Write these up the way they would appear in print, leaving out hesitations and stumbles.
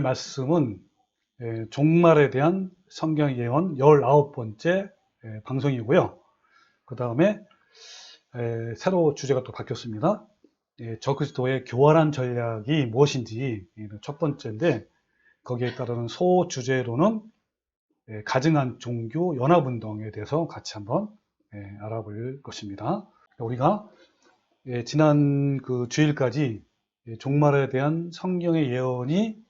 말씀은 종말에 대한 성경 예언 19번째 방송이고요. 그 다음에 새로 주제가 또 바뀌었습니다. 적그리스도의 교활한 전략이 무엇인지 첫 번째인데, 거기에 따르는 소주제로는 가증한 종교 연합운동에 대해서 같이 한번 알아볼 것입니다. 우리가 지난 그 주일까지 종말에 대한 성경의 예언이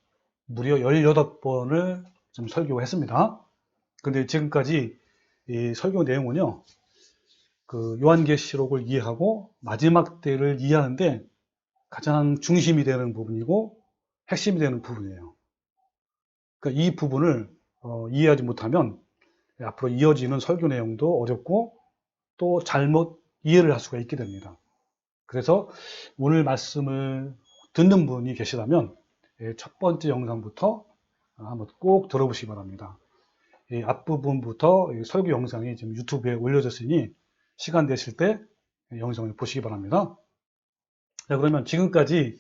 무려 18번을 좀 설교했습니다. 근데 지금까지 이 설교 내용은요, 그 요한계시록을 이해하고 마지막 때를 이해하는데 가장 중심이 되는 부분이고 핵심이 되는 부분이에요. 그러니까 이 부분을 이해하지 못하면 앞으로 이어지는 설교 내용도 어렵고 또 잘못 이해를 할 수가 있게 됩니다. 그래서 오늘 말씀을 듣는 분이 계시다면 첫 번째 영상부터 한번 꼭 들어보시기 바랍니다. 이 앞부분부터 설교 영상이 지금 유튜브에 올려졌으니 시간 되실 때 영상을 보시기 바랍니다. 자, 그러면 지금까지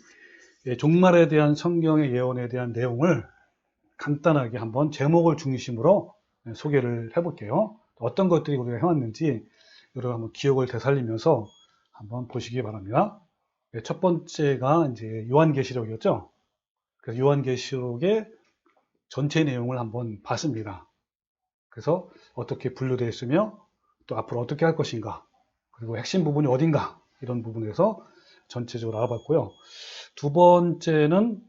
종말에 대한 성경의 예언에 대한 내용을 간단하게 한번 제목을 중심으로 소개를 해볼게요. 어떤 것들이 우리가 해왔는지 여러분 한번 기억을 되살리면서 한번 보시기 바랍니다. 첫 번째가 이제 요한계시록이었죠. 그래서 요한계시록의 전체 내용을 한번 봤습니다. 그래서 어떻게 분류되어 있으며 또 앞으로 어떻게 할 것인가, 그리고 핵심 부분이 어딘가, 이런 부분에서 전체적으로 알아봤고요. 두 번째는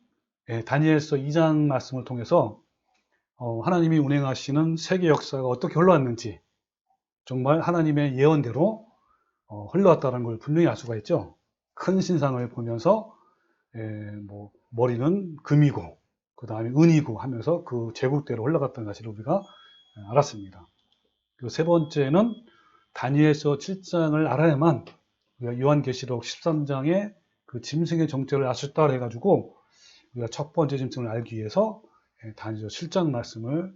다니엘서 2장 말씀을 통해서 하나님이 운행하시는 세계 역사가 어떻게 흘러왔는지, 정말 하나님의 예언대로 흘러왔다는 걸 분명히 알 수가 있죠. 큰 신상을 보면서 머리는 금이고 그 다음에 은이고 하면서 그 제국대로 흘러갔다는 사실을 우리가 알았습니다. 그리고 세 번째는 다니엘서 7장을 알아야만 우리가 요한계시록 13장의 그 짐승의 정체를 알 수 있다 해가지고 우리가 첫 번째 짐승을 알기 위해서 다니엘서 7장 말씀을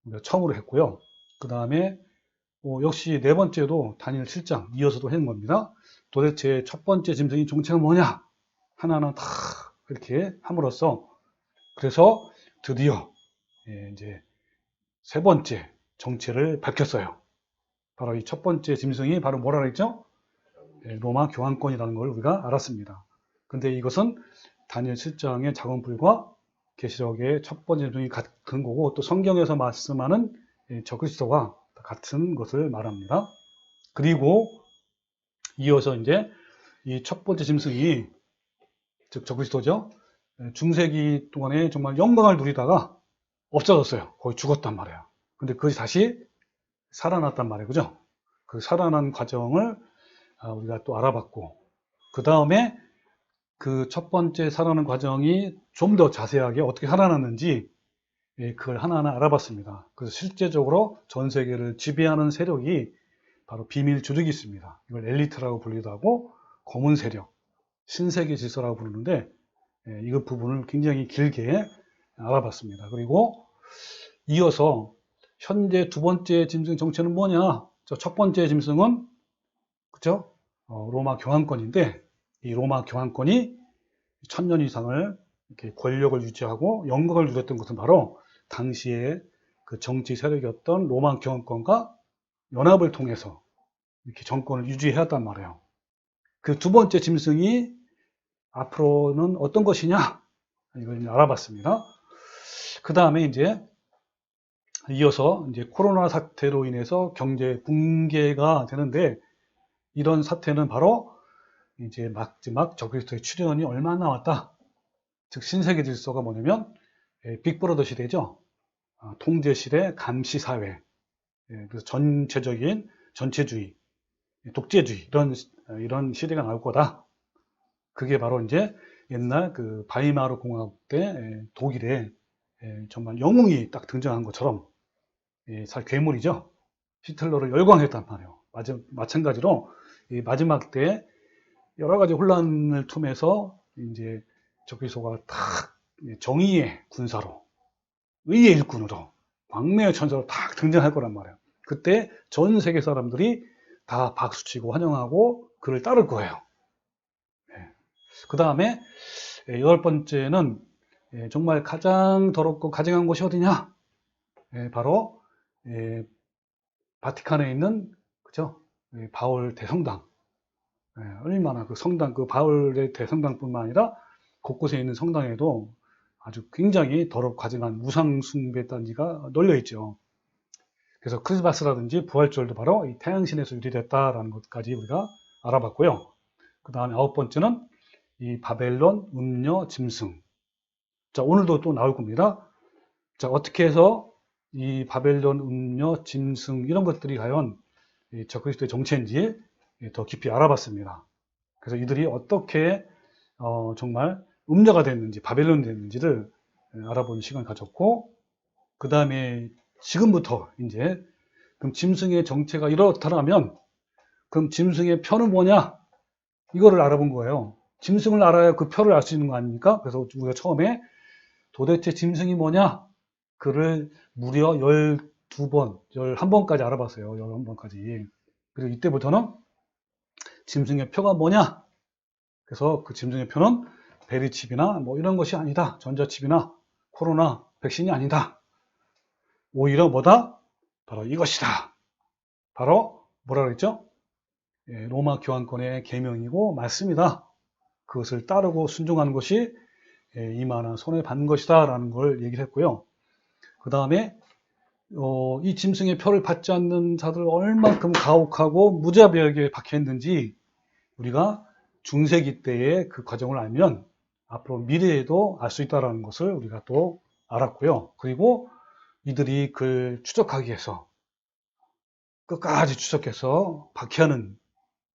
우리가 처음으로 했고요. 그 다음에 역시 네 번째도 다니엘 7장 이어서도 했는 겁니다. 도대체 첫 번째 짐승이 정체가 뭐냐? 하나하나 다 이렇게 함으로써 그래서 드디어 이제 세 번째 정체를 밝혔어요. 바로 이 첫 번째 짐승이 바로 뭐라 그랬죠? 로마 교황권이라는 걸 우리가 알았습니다. 근데 이것은 다니엘 7장의 작은불과 계시록의 첫 번째 짐승이 같은 거고, 또 성경에서 말씀하는 적그리스도와 같은 것을 말합니다. 그리고 이어서 이제 이 첫 번째 짐승이, 즉 적그리스도죠, 중세기 동안에 정말 영광을 누리다가 없어졌어요. 거의 죽었단 말이에요. 근데 그것이 다시 살아났단 말이에요. 그죠? 그 살아난 과정을 우리가 또 알아봤고, 그 다음에 그 첫 번째 살아난 과정이 좀 더 자세하게 어떻게 살아났는지 그걸 하나하나 알아봤습니다. 그래서 실제적으로 전 세계를 지배하는 세력이 바로 비밀 조직이 있습니다. 이걸 엘리트라고 불리기도 하고 검은 세력, 신세계 질서라고 부르는데, 이 부분을 굉장히 길게 알아봤습니다. 그리고 이어서 현재 두 번째 짐승 정체는 뭐냐? 첫 번째 짐승은 그죠? 로마 교황권인데, 이 로마 교황권이 1000년 이상을 이렇게 권력을 유지하고 영광을 누렸던 것은 바로 당시에 그 정치 세력이었던 로마 교황권과 연합을 통해서 이렇게 정권을 유지해왔단 말이에요. 그 두 번째 짐승이 앞으로는 어떤 것이냐? 이걸 알아봤습니다. 그 다음에 이제 이어서 이제 코로나 사태로 인해서 경제 붕괴가 되는데, 이런 사태는 바로 이제 마지막 적그리스도의 출현이 얼마 안 남았다. 즉 신세계 질서가 뭐냐면 빅브러더 시대죠. 통제 시대, 감시 사회. 그래서 전체주의, 독재주의, 이런 시대가 나올 거다. 그게 바로 이제 옛날 그 바이마르 공화국 때 독일에 정말 영웅이 딱 등장한 것처럼 살 괴물이죠. 히틀러를 열광했단 말이에요. 마찬가지로 이 마지막 때 여러 가지 혼란을 통해서 이제 적그리스도가 딱 정의의 군사로, 의의 일꾼으로, 광명의 천사로 딱 등장할 거란 말이에요. 그때 전 세계 사람들이 다 박수치고 환영하고 그를 따를 거예요. 그 다음에 8번째는 정말 가장 더럽고 가증한 곳이 어디냐? 바로 바티칸에 있는 그죠? 바울 대성당. 얼마나 그 성당, 그 바울의 대성당뿐만 아니라 곳곳에 있는 성당에도 아주 굉장히 더럽고 가증한 우상 숭배 단지가 널려 있죠. 그래서 크리스마스라든지 부활절도 바로 이 태양신에서 유래됐다라는 것까지 우리가 알아봤고요. 그 다음에 9번째는 이 바벨론 음녀 짐승. 자, 오늘도 또 나올 겁니다. 자, 어떻게 해서 이 바벨론 음녀 짐승 이런 것들이 과연 적그리스도의 정체인지 더 깊이 알아봤습니다. 그래서 이들이 어떻게 정말 음녀가 됐는지 바벨론이 됐는지를 알아보는 시간을 가졌고, 그 다음에 지금부터 이제 그럼 짐승의 정체가 이렇다면 그럼 짐승의 표는 뭐냐? 이거를 알아본 거예요. 짐승을 알아야 그 표를 알 수 있는 거 아닙니까? 그래서 우리가 처음에 도대체 짐승이 뭐냐? 그를 무려 12번, 11번까지 알아봤어요. 11번까지. 그리고 이때부터는 짐승의 표가 뭐냐? 그래서 그 짐승의 표는 베리칩이나 뭐 이런 것이 아니다. 전자칩이나 코로나 백신이 아니다. 오히려 뭐다? 바로 이것이다. 바로 뭐라 그랬죠? 로마 교황권의 계명이고 말씀이다. 그것을 따르고 순종하는 것이 이만한 손해 받는 것이다 라는 걸 얘기를 했고요. 그 다음에 이 짐승의 표를 받지 않는 자들 얼만큼 가혹하고 무자비하게 박해했는지 우리가 중세기 때의 그 과정을 알면 앞으로 미래에도 알 수 있다는 것을 우리가 또 알았고요. 그리고 이들이 그를 추적하기 위해서 끝까지 추적해서 박해하는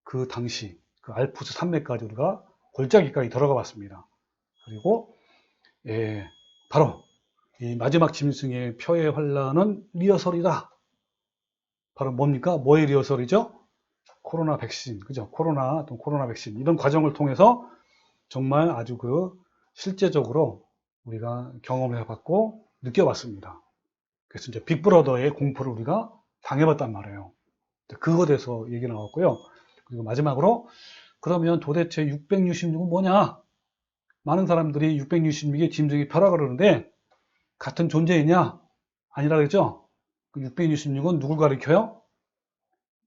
그 당시 그 알프스 산맥까지 우리가 골짜기까지 들어가 봤습니다. 그리고 바로 이 마지막 짐승의 표의 환란은 리허설이다. 바로 뭡니까? 뭐의 리허설이죠? 코로나 백신, 그죠? 코로나 또 코로나 백신 이런 과정을 통해서 정말 아주 그 실제적으로 우리가 경험을 해봤고 느껴봤습니다. 그래서 이제 빅브러더의 공포를 우리가 당해봤단 말이에요. 그거에 대해서 얘기 나왔고요. 그리고 마지막으로 그러면 도대체 666은 뭐냐? 많은 사람들이 666의 짐승이 표라 그러는데 같은 존재이냐? 아니라 그랬죠? 그 666은 누굴 가리켜요?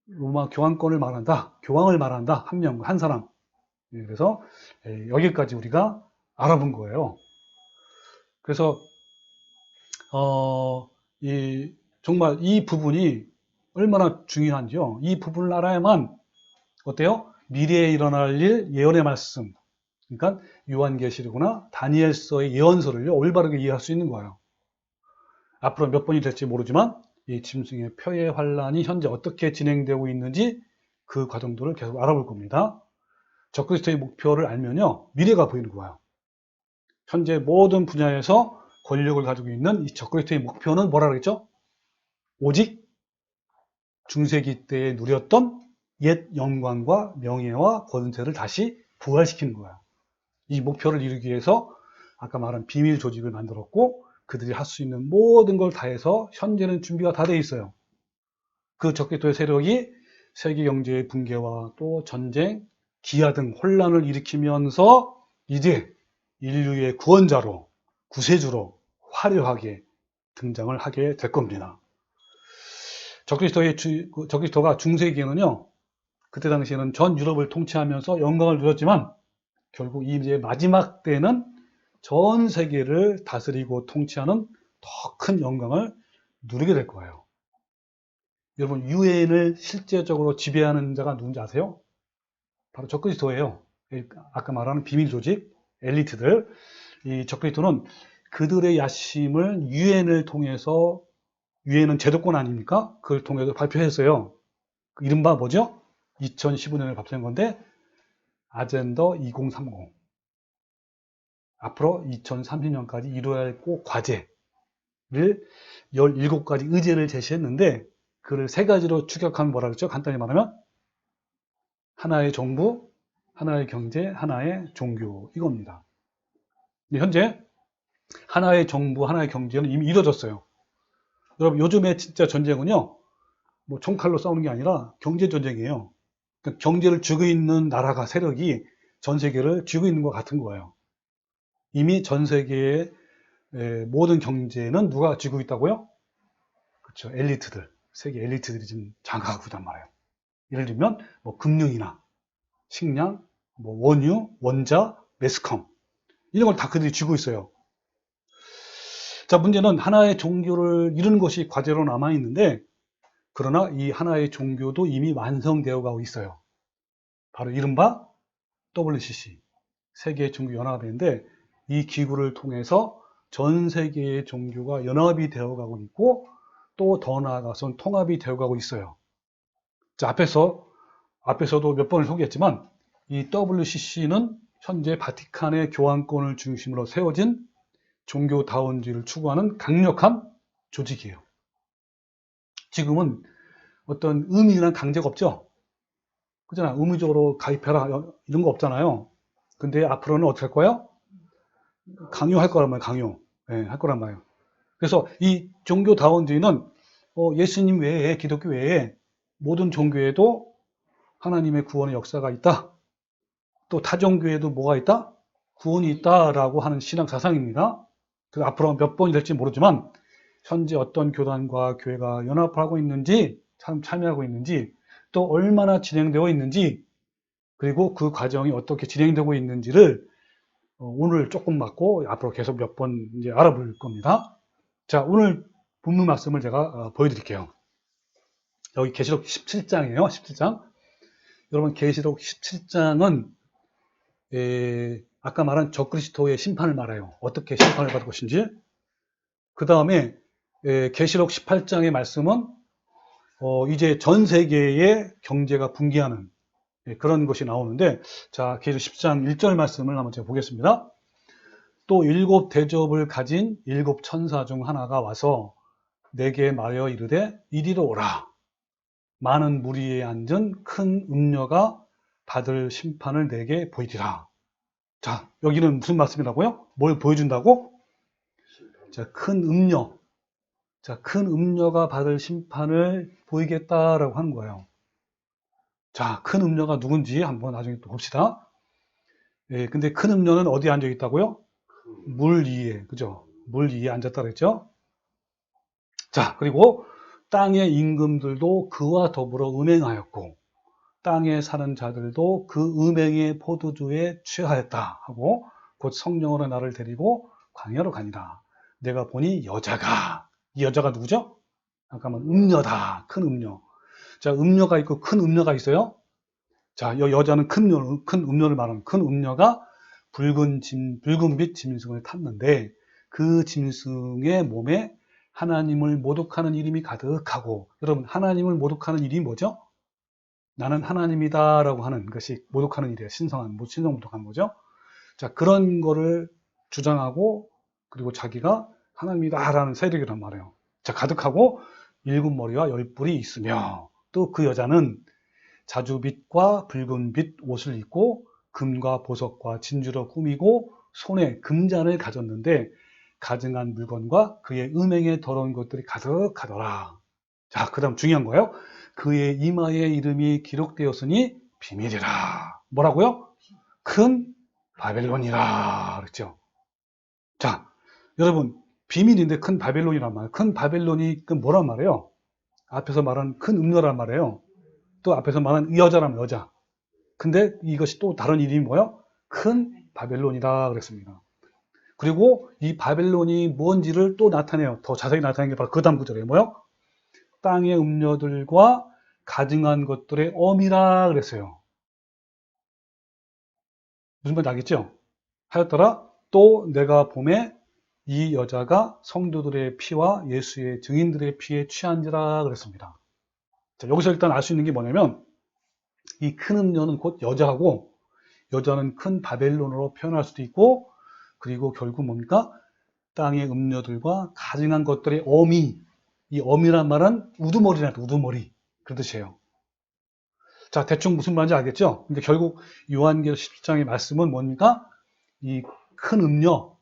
로마 교황권을 말한다. 교황을 말한다. 한 명, 한 사람. 그래서 여기까지 우리가 알아본 거예요. 그래서 정말 이 부분이 얼마나 중요한지요. 이 부분을 알아야만 어때요? 미래에 일어날 일 예언의 말씀, 그러니까 요한계시록이나 다니엘서의 예언서를요 올바르게 이해할 수 있는 거예요. 앞으로 몇 번이 될지 모르지만 이 짐승의 표의 환란이 현재 어떻게 진행되고 있는지 그 과정들을 계속 알아볼 겁니다. 적그리스도의 목표를 알면요 미래가 보이는 거예요. 현재 모든 분야에서 권력을 가지고 있는 이 적그리스도의 목표는 뭐라 그랬죠? 오직 중세기 때에 누렸던 옛 영광과 명예와 권세를 다시 부활시키는 거예요. 이 목표를 이루기 위해서 아까 말한 비밀 조직을 만들었고 그들이 할 수 있는 모든 걸 다해서 현재는 준비가 다 돼 있어요. 그 적그리스도의 세력이 세계 경제의 붕괴와 또 전쟁, 기아 등 혼란을 일으키면서 이제 인류의 구원자로, 구세주로 화려하게 등장을 하게 될 겁니다. 적그리스도가 중세기에는요, 그때 당시에는 전 유럽을 통치하면서 영광을 누렸지만 결국 이제 마지막 때는 전 세계를 다스리고 통치하는 더 큰 영광을 누리게 될 거예요. 여러분, 유엔을 실제적으로 지배하는 자가 누군지 아세요? 바로 적그리스도예요. 아까 말하는 비밀 조직, 엘리트들. 이 적그리스도는 그들의 야심을 유엔을 통해서, 유엔은 제도권 아닙니까? 그걸 통해서 발표했어요. 이른바 뭐죠? 2015년에 발표한 건데 아젠더 2030. 앞으로 2030년까지 이루어야 할 꼭 과제를 17가지 의제를 제시했는데 그를 세 가지로 추격하면 뭐라 그랬죠? 간단히 말하면 하나의 정부, 하나의 경제, 하나의 종교 이겁니다. 현재 하나의 정부, 하나의 경제는 이미 이루어졌어요. 여러분 요즘에 진짜 전쟁은요. 뭐 총칼로 싸우는 게 아니라 경제 전쟁이에요. 그러니까 경제를 쥐고 있는 나라가 세력이 전 세계를 쥐고 있는 것 같은 거예요. 이미 전 세계의 모든 경제는 누가 쥐고 있다고요? 그렇죠. 엘리트들, 세계 엘리트들이 지금 장악하고 있단 말이에요. 예를 들면 뭐 금융이나 식량, 뭐 원유, 원자, 매스컴 이런 걸 다 그들이 쥐고 있어요. 자, 문제는 하나의 종교를 이루는 것이 과제로 남아 있는데, 그러나 이 하나의 종교도 이미 완성되어 가고 있어요. 바로 이른바 WCC, 세계 종교 연합회인데, 이 기구를 통해서 전 세계의 종교가 연합이 되어 가고 있고, 또 더 나아가선 통합이 되어 가고 있어요. 자, 앞에서도 몇 번을 소개했지만, 이 WCC는 현재 바티칸의 교황권을 중심으로 세워진 종교다원주의를 추구하는 강력한 조직이에요. 지금은 어떤 의미나 강제가 없죠? 그잖아. 의무적으로 가입해라. 이런 거 없잖아요. 근데 앞으로는 어떻게 할 거예요? 강요할 거란 말이에요. 강요. 네, 할 거란 말이에요. 그래서 이 종교다원주의는 예수님 외에, 기독교 외에 모든 종교에도 하나님의 구원의 역사가 있다. 또 타종교에도 뭐가 있다? 구원이 있다라고 하는 신앙 사상입니다. 그래서 앞으로 몇 번이 될지 모르지만 현재 어떤 교단과 교회가 연합을 하고 있는지, 참여하고 있는지, 또 얼마나 진행되어 있는지, 그리고 그 과정이 어떻게 진행되고 있는지를 오늘 조금 맞고 앞으로 계속 몇 번 이제 알아볼 겁니다. 자, 오늘 본문 말씀을 제가 보여드릴게요. 여기 계시록 17장이에요. 17장. 여러분, 계시록 17장은 아까 말한 적그리스도의 심판을 말해요. 어떻게 심판을 받을 것인지. 그 다음에 계시록 18장의 말씀은 이제 전 세계의 경제가 붕괴하는 그런 것이 나오는데, 자, 계시록 10장 1절 말씀을 한번 제가 보겠습니다. 또 일곱 대접을 가진 일곱 천사 중 하나가 와서 내게 말하여 이르되 이리로 오라. 많은 무리에 앉은 큰 음녀가 받을 심판을 내게 보이리라. 자, 여기는 무슨 말씀이라고요? 뭘 보여준다고? 자, 큰 음녀. 자, 큰 음녀가 받을 심판을 보이겠다라고 하는 거예요. 자, 큰 음녀가 누군지 한번 나중에 또 봅시다. 근데 큰 음녀는 어디에 앉아 있다고요? 물 위에, 그죠? 물 위에 앉았다 그랬죠? 자, 그리고 땅의 임금들도 그와 더불어 음행하였고, 땅에 사는 자들도 그 음행의 포도주에 취하였다 하고, 곧 성령으로 나를 데리고 광야로 가니라. 내가 보니 여자가, 이 여자가 누구죠? 잠깐만, 음녀다. 큰 음녀. 자, 음녀가 있고 큰 음녀가 있어요. 자, 이 여자는 큰 음녀를 말하는 큰 음녀가 붉은빛 짐승을 탔는데, 그 짐승의 몸에 하나님을 모독하는 이름이 가득하고, 여러분, 하나님을 모독하는 이름이 뭐죠? 나는 하나님이다 라고 하는 것이 모독하는 일이에요. 신성 모독하는 거죠. 자, 그런 거를 주장하고, 그리고 자기가 하나님이다 라는 세력이란 말이에요. 자, 가득하고 일곱 머리와 열 뿔이 있으며, 또 그 여자는 자주빛과 붉은빛 옷을 입고 금과 보석과 진주로 꾸미고 손에 금잔을 가졌는데 가증한 물건과 그의 음행에 더러운 것들이 가득하더라. 자, 그 다음 중요한 거예요. 그의 이마에 이름이 기록되었으니 비밀이라. 뭐라고요? 큰 바벨론이라 그랬죠. 자, 여러분, 비밀인데 큰 바벨론이란 말이에요. 큰 바벨론이 뭐란 말이에요? 앞에서 말한 큰 음녀란 말이에요. 또 앞에서 말한 이 여자라면 여자. 근데 이것이 또 다른 이름이 뭐예요? 큰 바벨론이다 그랬습니다. 그리고 이 바벨론이 뭔지를 또 나타내요. 더 자세히 나타내는 게 바로 그 다음 구절이에요. 뭐요? 땅의 음녀들과 가증한 것들의 엄이라 그랬어요. 무슨 말인지 알겠죠? 하였더라. 또 내가 봄에 이 여자가 성도들의 피와 예수의 증인들의 피에 취한지라 그랬습니다. 자, 여기서 일단 알 수 있는 게 뭐냐면, 이 큰 음녀는 곧 여자하고, 여자는 큰 바벨론으로 표현할 수도 있고, 그리고 결국 뭡니까? 땅의 음녀들과 가증한 것들의 어미, 이 어미란 말은 우두머리란 우두머리, 그런 뜻이에요. 자, 대충 무슨 말인지 알겠죠? 근데 결국 요한계시록 17장의 말씀은 뭡니까? 이 큰 음녀,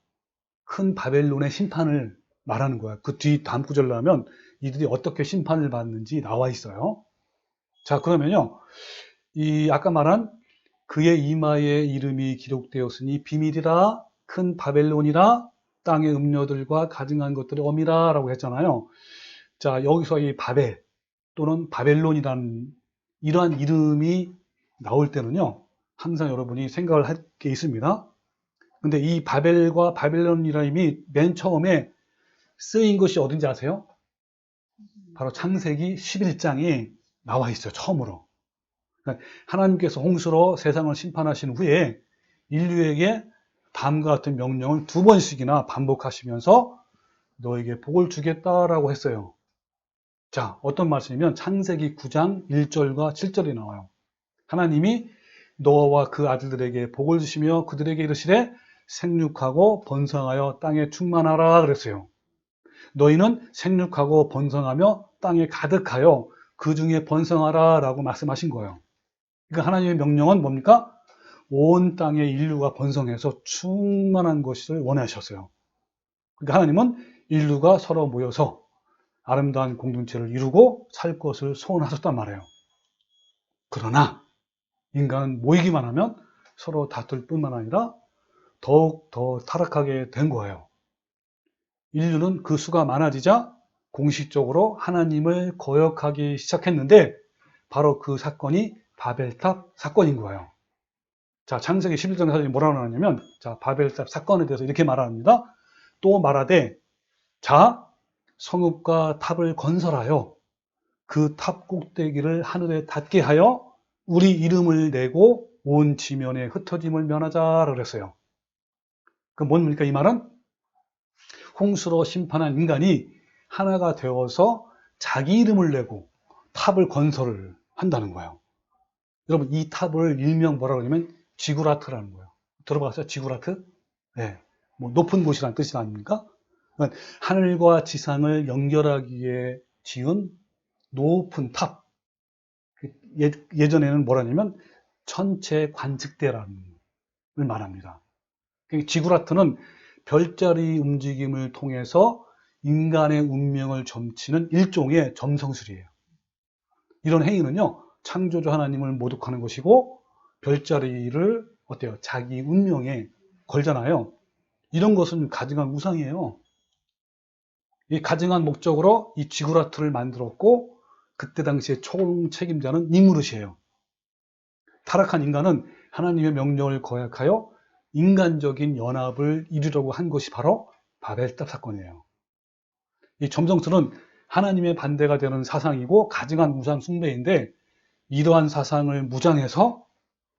큰 바벨론의 심판을 말하는 거야. 그 뒤 다음 구절로 하면 이들이 어떻게 심판을 받는지 나와 있어요. 자, 그러면요, 이 아까 말한 그의 이마에 이름이 기록되었으니 비밀이라 큰 바벨론이라 땅의 음료들과 가증한 것들의 어미라라고 했잖아요. 자, 여기서 이 바벨 또는 바벨론이라는 이러한 이름이 나올 때는요, 항상 여러분이 생각을 할 게 있습니다. 근데 이 바벨과 바벨론이라는 이름이 맨 처음에 쓰인 것이 어딘지 아세요? 바로 창세기 11장에 나와 있어요, 처음으로. 그러니까 하나님께서 홍수로 세상을 심판하신 후에 인류에게 다음과 같은 명령을 2번씩이나 반복하시면서 너에게 복을 주겠다라고 했어요. 자, 어떤 말씀이면 창세기 9장 1절과 7절이 나와요. 하나님이 노아와 그 아들들에게 복을 주시며 그들에게 이르시되 생육하고 번성하여 땅에 충만하라 그랬어요. 너희는 생육하고 번성하며 땅에 가득하여 그 중에 번성하라 라고 말씀하신 거예요. 그러니까 하나님의 명령은 뭡니까? 온 땅의 인류가 번성해서 충만한 것을 원하셨어요. 그러니까 하나님은 인류가 서로 모여서 아름다운 공동체를 이루고 살 것을 소원하셨단 말이에요. 그러나 인간은 모이기만 하면 서로 다툴 뿐만 아니라 더욱 더 타락하게 된 거예요. 인류는 그 수가 많아지자 공식적으로 하나님을 거역하기 시작했는데 바로 그 사건이 바벨탑 사건인 거예요. 자, 창세기 11장 사전이 뭐라고 나왔냐면, 자, 바벨탑 사건에 대해서 이렇게 말합니다. 또 말하되, 자, 성읍과 탑을 건설하여 그 탑 꼭대기를 하늘에 닿게 하여 우리 이름을 내고 온 지면에 흩어짐을 면하자 그랬어요. 그 뭡니까 이 말은? 홍수로 심판한 인간이 하나가 되어서 자기 이름을 내고 탑을 건설을 한다는 거예요. 여러분, 이 탑을 일명 뭐라고 하냐면 지구라트라는 거예요. 들어봤어요? 지구라트? 네. 뭐 높은 곳이라는 뜻이 아닙니까? 그러니까 하늘과 지상을 연결하기 위해 지은 높은 탑. 예전에는 뭐라냐면 천체 관측대라는 걸 말합니다. 지구라트는 별자리 움직임을 통해서 인간의 운명을 점치는 일종의 점성술이에요. 이런 행위는요, 창조주 하나님을 모독하는 것이고 별자리를 어때요? 자기 운명에 걸잖아요. 이런 것은 가증한 우상이에요. 이 가증한 목적으로 이 지구라트를 만들었고 그때 당시에 총책임자는 니무롯이에요. 타락한 인간은 하나님의 명령을 거역하여 인간적인 연합을 이루려고 한 것이 바로 바벨탑 사건이에요. 이 점성술은 하나님의 반대가 되는 사상이고 가증한 우상 숭배인데 이러한 사상을 무장해서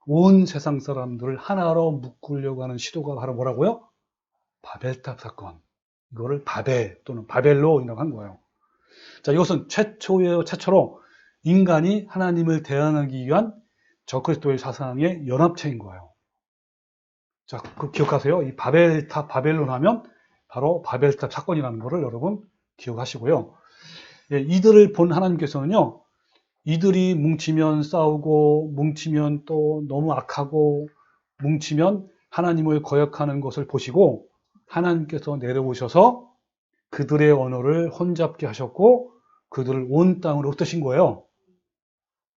온 세상 사람들을 하나로 묶으려고 하는 시도가 바로 뭐라고요? 바벨탑 사건. 이거를 바벨 또는 바벨론이라고 한 거예요. 자, 이것은 최초로 인간이 하나님을 대항하기 위한 저그리스도의 사상의 연합체인 거예요. 자, 그 기억하세요. 이 바벨탑, 바벨론 하면 바로 바벨탑 사건이라는 것을 여러분 기억하시고요. 예, 이들을 본 하나님께서는요, 이들이 뭉치면 싸우고, 뭉치면 또 너무 악하고, 뭉치면 하나님을 거역하는 것을 보시고, 하나님께서 내려오셔서 그들의 언어를 혼잡게 하셨고, 그들을 온 땅으로 흩으신 거예요.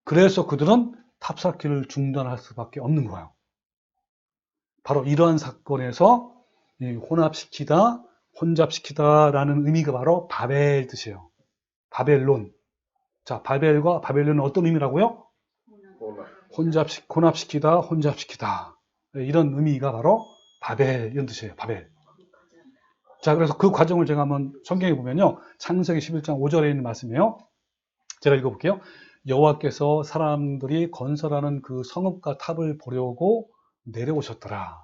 그래서 그들은 탑쌓기를 중단할 수밖에 없는 거예요. 바로 이러한 사건에서 혼합시키다, 혼잡시키다라는 의미가 바로 바벨 뜻이에요. 바벨론. 자, 바벨과 바벨론은 어떤 의미라고요? 혼합시키다, 혼잡시키다. 이런 의미가 바로 바벨, 이런 뜻이에요. 바벨. 자, 그래서 그 과정을 제가 한번 성경에 보면요. 창세기 11장 5절에 있는 말씀이에요. 제가 읽어볼게요. 여호와께서 사람들이 건설하는 그 성읍과 탑을 보려고 내려오셨더라.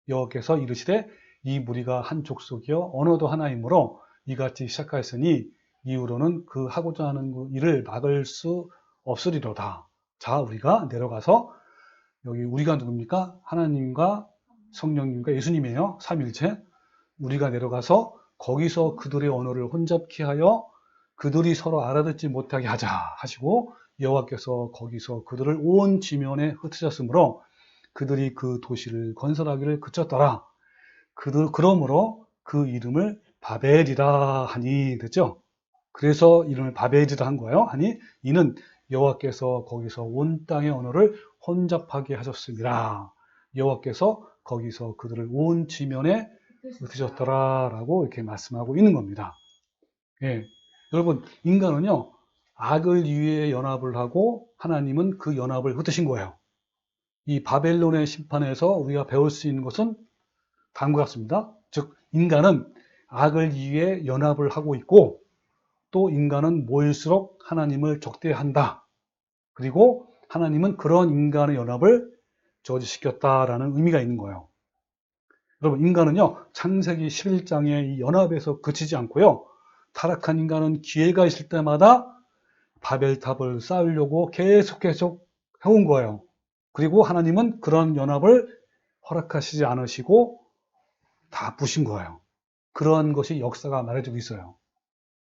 여호와께서 이르시되 이 무리가 한 족속이요 언어도 하나이므로 이같이 시작하였으니 이후로는 그 하고자 하는 그 일을 막을 수 없으리로다. 자, 우리가 내려가서 여기 우리가 누굽니까? 하나님과 성령님과 예수님이에요. 삼위일체. 우리가 내려가서 거기서 그들의 언어를 혼잡케 하여 그들이 서로 알아듣지 못하게 하자 하시고 여호와께서 거기서 그들을 온 지면에 흩으셨으므로 그들이 그 도시를 건설하기를 그쳤더라. 그러므로 그 이름을 바벨이라 하니 됐죠? 그래서 이름을 바벨이라 한 거예요. 아니 이는 여호와께서 거기서 온 땅의 언어를 혼잡하게 하셨습니다. 여호와께서 거기서 그들을 온 지면에 흩으셨더라라고 이렇게 말씀하고 있는 겁니다. 예. 여러분, 인간은요, 악을 위해 연합을 하고 하나님은 그 연합을 흩으신 거예요. 이 바벨론의 심판에서 우리가 배울 수 있는 것은 다음과 같습니다. 즉, 인간은 악을 위해 연합을 하고 있고, 또 인간은 모일수록 하나님을 적대한다. 그리고 하나님은 그런 인간의 연합을 저지시켰다라는 의미가 있는 거예요. 여러분, 인간은요, 창세기 11장의 이 연합에서 그치지 않고요, 타락한 인간은 기회가 있을 때마다 바벨탑을 쌓으려고 계속 해온 거예요. 그리고 하나님은 그런 연합을 허락하시지 않으시고 다 부신 거예요. 그런 것이 역사가 말해주고 있어요.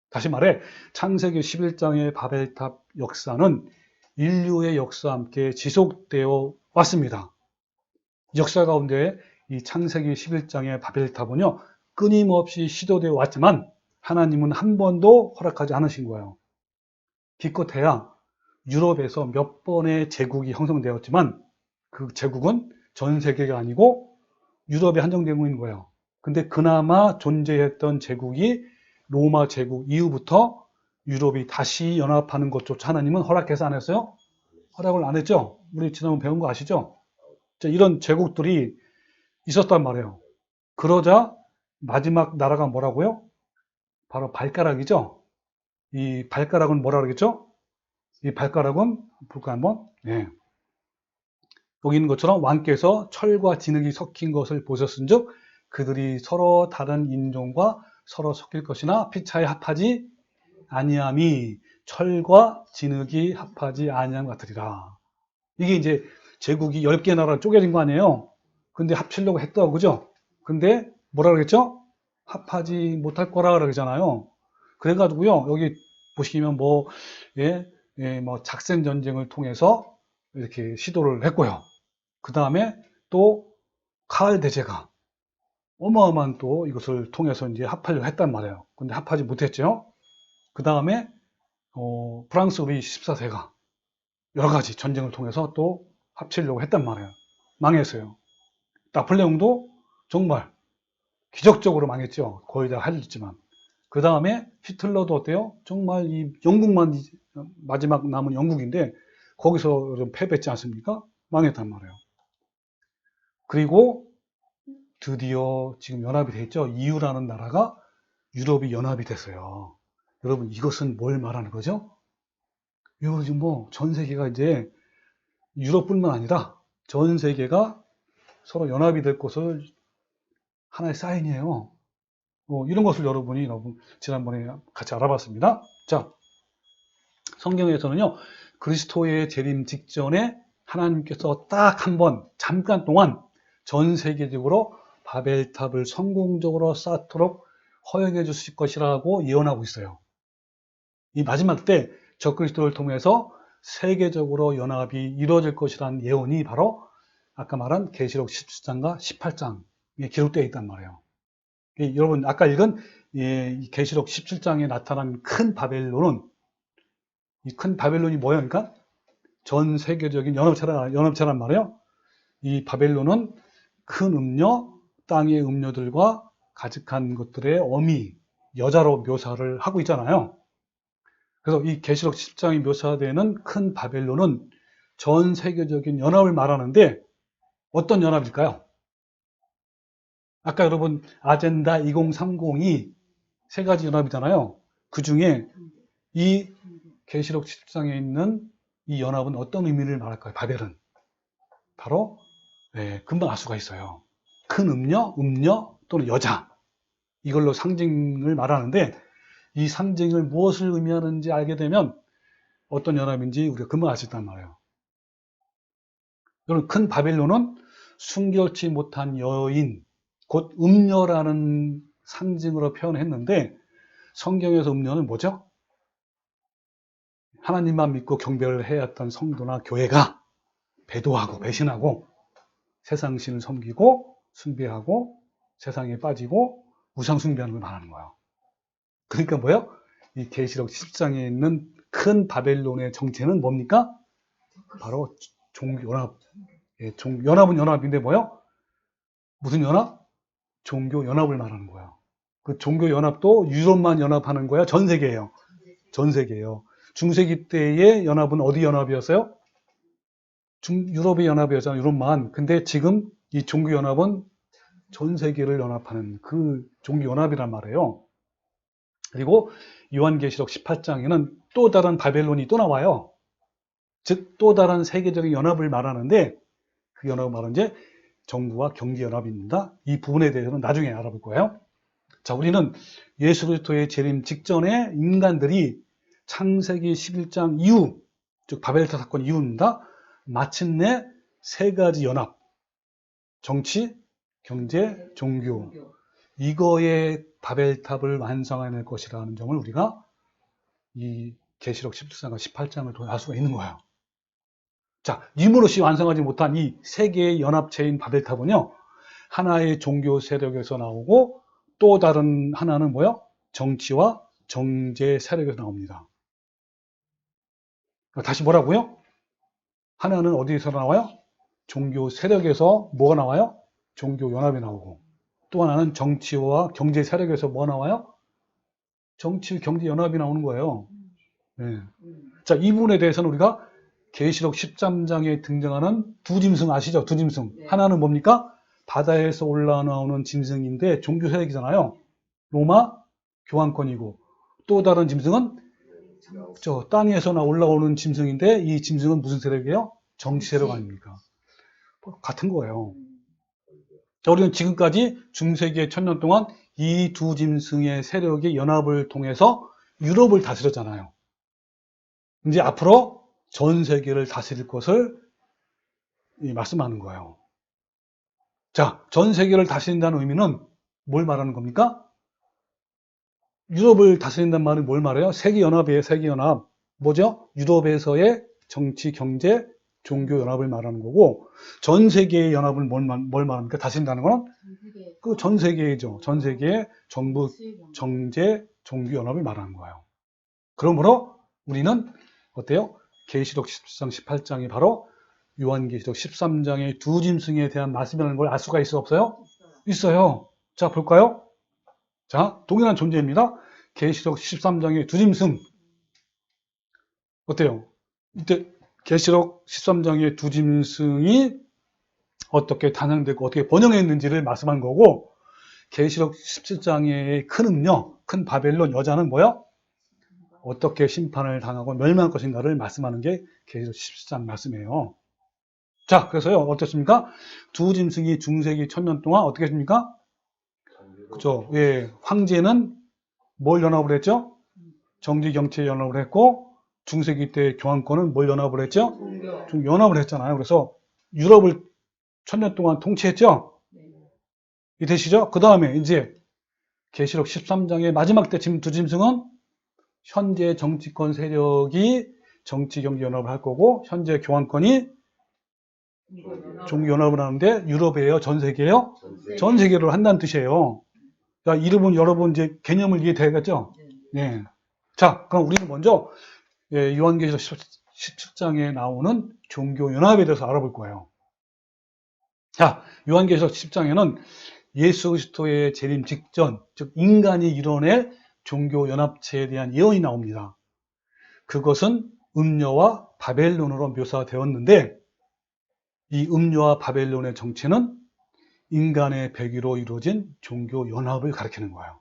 다시 말해 창세기 11장의 바벨탑 역사는 인류의 역사와 함께 지속되어 왔습니다. 역사 가운데 이 창세기 11장의 바벨탑은요, 끊임없이 시도되어 왔지만 하나님은 한 번도 허락하지 않으신 거예요. 기껏해야 유럽에서 몇 번의 제국이 형성되었지만 그 제국은 전 세계가 아니고 유럽에 한정된 거예요. 근데 그나마 존재했던 제국이 로마 제국 이후부터 유럽이 다시 연합하는 것조차 하나님은 허락해서 안 했어요? 허락을 안 했죠? 우리 지난번 배운 거 아시죠? 이런 제국들이 있었단 말이에요. 그러자 마지막 나라가 뭐라고요? 바로 발가락이죠? 이 발가락은 뭐라 그러겠죠? 이 발가락은 볼까 한번? 네. 여기 있는 것처럼 왕께서 철과 진흙이 섞인 것을 보셨은즉 그들이 서로 다른 인종과 서로 섞일 것이나 피차에 합하지 아니함이 철과 진흙이 합하지 아니함 같으리라. 이게 이제 제국이 10개 나라로 쪼개진 거 아니에요? 근데 합치려고 했다고, 그죠? 근데 뭐라 그랬죠? 합하지 못할 거라 그러잖아요. 그래가지고요, 여기 보시면 뭐, 뭐 작센 전쟁을 통해서 이렇게 시도를 했고요. 그 다음에 또 카할 대제가 어마어마한 또 이것을 통해서 이제 합하려고 했단 말이에요. 근데 합하지 못했죠. 그 다음에 프랑스 루이 14세가 여러 가지 전쟁을 통해서 또 합치려고 했단 말이에요. 망했어요. 나폴레옹도 정말 기적적으로 망했죠. 거의 다 할렸지만. 그 다음에 히틀러도 어때요? 정말 이 영국만 마지막 남은 영국인데 거기서 좀 패배했지 않습니까? 망했단 말이에요. 그리고 드디어 지금 연합이 됐죠. EU라는 나라가 유럽이 연합이 됐어요. 여러분, 이것은 뭘 말하는 거죠? 요즘 뭐 전 세계가 이제 유럽뿐만 아니라 전 세계가 서로 연합이 될 것을 하나의 사인이에요. 이런 것을 여러분 지난번에 같이 알아봤습니다. 자, 성경에서는요, 그리스도의 재림 직전에 하나님께서 딱 한 번 잠깐 동안 전 세계적으로 바벨탑을 성공적으로 쌓도록 허용해 주실 것이라고 예언하고 있어요. 이 마지막 때 적그리스도를 통해서 세계적으로 연합이 이루어질 것이라는 예언이 바로 아까 말한 계시록 17장과 18장에 기록되어 있단 말이에요. 여러분 아까 읽은 계시록 17장에 나타난 큰 바벨론은, 이 큰 바벨론이 뭐예요? 그러니까 전 세계적인 연합체란 말이에요. 이 바벨론은 큰 음녀, 땅의 음녀들과 가득한 것들의 어미, 여자로 묘사를 하고 있잖아요. 그래서 이 계시록 10장이 묘사되는 큰 바벨론은 전 세계적인 연합을 말하는데 어떤 연합일까요? 아까 여러분 아젠다 2030이 세 가지 연합이잖아요. 그 중에 이 계시록 10장에 있는 이 연합은 어떤 의미를 말할까요? 바벨은 바로 금방 알 수가 있어요. 큰 음녀 또는 여자, 이걸로 상징을 말하는데 이 상징을 무엇을 의미하는지 알게 되면 어떤 연합인지 우리가 금방 알 수 있단 말이에요. 여러분, 큰 바벨론은 순결치 못한 여인, 곧 음녀라는 상징으로 표현했는데 성경에서 음녀는 뭐죠? 하나님만 믿고 경배를 해왔던 성도나 교회가 배도하고 배신하고 세상신을 섬기고 숭배하고 세상에 빠지고 우상 숭배하는 걸 말하는 거예요. 그러니까 뭐예요? 이 계시록 10장에 있는 큰 바벨론의 정체는 뭡니까? 바로 종교연합. 연합은 연합인데 뭐예요? 무슨 연합? 종교 연합을 말하는 거예요. 그 종교 연합도 유럽만 연합하는 거야? 전 세계예요. 전 세계예요. 중세기 때의 연합은 어디 연합이었어요? 유럽의 연합이었잖아요. 유럽만. 근데 지금 이 종교 연합은 전 세계를 연합하는 그 종교 연합이란 말이에요. 그리고 요한계시록 18장에는 또 다른 바벨론이 또 나와요. 즉 또 다른 세계적인 연합을 말하는데 그 연합을 말하는 이제 정부와 경제 연합입니다. 이 부분에 대해서는 나중에 알아볼 거예요. 자, 우리는 예수 그리스도의 재림 직전에 인간들이 창세기 11장 이후, 즉 바벨탑 사건 이후입니다. 마침내 세 가지 연합, 정치, 경제, 종교, 이거의 바벨탑을 완성해낼 것이라는 점을 우리가 이 계시록 17장과 18장을 통해 알 수가 있는 거예요. 자, 힘으로시 완성하지 못한 이 세 개의 연합체인 바벨탑은요, 하나의 종교 세력에서 나오고 또 다른 하나는 뭐요? 정치와 정제 세력에서 나옵니다. 다시 뭐라고요? 하나는 어디에서 나와요? 종교 세력에서 뭐가 나와요? 종교 연합이 나오고, 또 하나는 정치와 경제 세력에서 뭐 나와요? 정치, 경제 연합이 나오는 거예요. 네. 자, 이 부분에 대해서는 우리가 계시록 13장에 등장하는 두 짐승 아시죠? 두 짐승. 네. 하나는 뭡니까? 바다에서 올라나오는 짐승인데 종교 세력이잖아요. 로마 교환권이고, 또 다른 짐승은 저 땅에서나 올라오는 짐승인데 이 짐승은 무슨 세력이에요? 정치 세력 아닙니까? 같은 거예요. 자, 우리는 지금까지 중세기의 1000년 동안 이 두 짐승의 세력의 연합을 통해서 유럽을 다스렸잖아요. 이제 앞으로 전 세계를 다스릴 것을 말씀하는 거예요. 자, 전 세계를 다스린다는 의미는 뭘 말하는 겁니까? 유럽을 다스린다는 말은 뭘 말해요? 세계연합이에요, 세계연합. 뭐죠? 유럽에서의 정치, 경제, 종교 연합을 말하는 거고, 전 세계의 연합을 뭘 말합니까? 다스린다는 건? 그 전 세계죠. 전 세계의 정부, 정제, 종교 연합을 말하는 거예요. 그러므로 우리는 어때요? 계시록 13장, 18장이 바로 요한계시록 13장의 두 짐승에 대한 말씀이라는 걸 알 수가 있어, 없어요? 있어요. 자, 볼까요? 자, 동일한 존재입니다. 계시록 13장의 두 짐승. 어때요? 이때 계시록 13장의 두 짐승이 어떻게 단행되고 어떻게 번영했는지를 말씀한 거고, 계시록 17장의 큰 음녀, 큰 바벨론 여자는 뭐야? 어떻게 심판을 당하고 멸망할 것인가를 말씀하는 게 계시록 17장 말씀이에요. 자, 그래서요, 어떻습니까? 두 짐승이 중세기 1000년 동안 어떻게 했습니까? 그죠? 예, 황제는 뭘 연합을 했죠? 정치, 경제 연합을 했고, 중세기 때 교황권은 뭘 연합을 했죠? 좀 연합을 했잖아요. 그래서 유럽을 1000년 동안 통치했죠? 이되시죠? 그 다음에 이제 계시록 13장의 마지막 때 두 짐승은 현재 정치권 세력이 정치 경제 연합을 할 거고, 현재 교황권이 종교 연합을 하는데 유럽이에요? 전 세계예요? 전 세계로 한다는 뜻이에요. 자, 이름은 여러분 이제 개념을 이해되겠죠? 네. 자, 그럼 우리는 먼저 요한계시록 17장에 나오는 종교 연합에 대해서 알아볼 거예요. 자, 요한계시록 10장에는 예수 그리스도의 재림 직전, 즉 인간이 이뤄낼 종교 연합체에 대한 예언이 나옵니다. 그것은 음녀와 바벨론으로 묘사되었는데, 이 음녀와 바벨론의 정체는 인간의 배기로 이루어진 종교 연합을 가리키는 거예요.